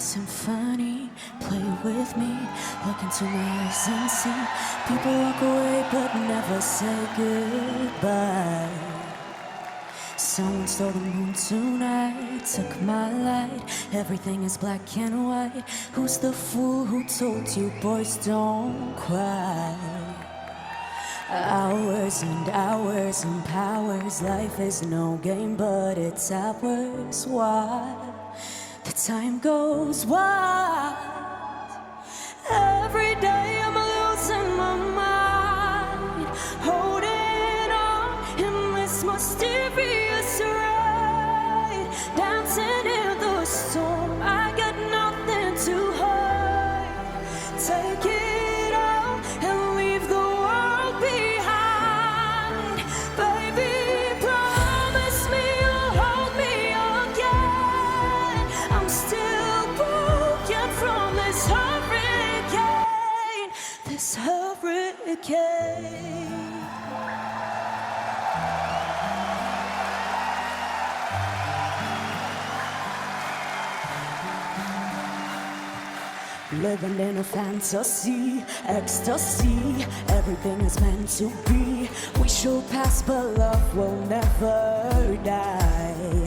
symphony, play with me, look into my eyes and see. People walk away but never say goodbye. Someone stole the moon tonight, took my light. Everything is black and white. Who's the fool who told you boys don't cry? Hours and hours and powers. Life is no game but it's ours. Why? The time goes wild. Every day I'm losing my mind, holding on in this mysterious ride, dancing in the storm. I got nothing to hide. Take it all and leave the world behind. Baby, promise me you'll hold me again. I'm still broken from this hurricane, this hurricane. Living in a fantasy, ecstasy. Everything is meant to be. We shall pass, but love will never die.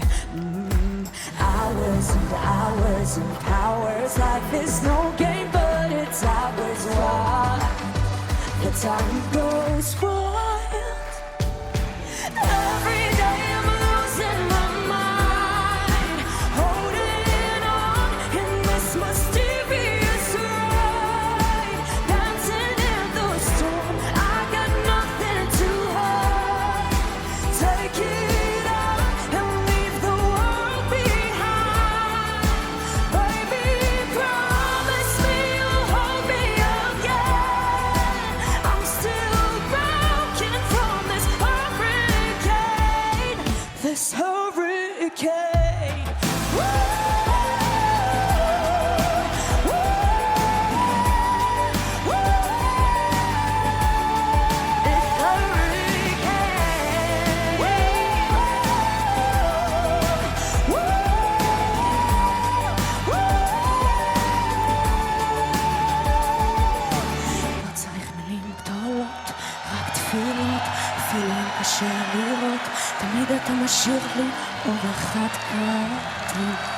Hours and hours and powers. Life is no game, but it's ours. Why? The time goes wild. Every day I'm losing my mind, holding on in this mysterious ride, dancing in the storm. I got nothing to hide. Take it out and leave the world behind. Baby, promise me you'll hold me again. I'm still broken from this hurricane, this hurricane. לא צריך מילים גדולות, רק תפילות. תפילים קשה לראות, תמיד אתה משאיר לי אור אחד קטן.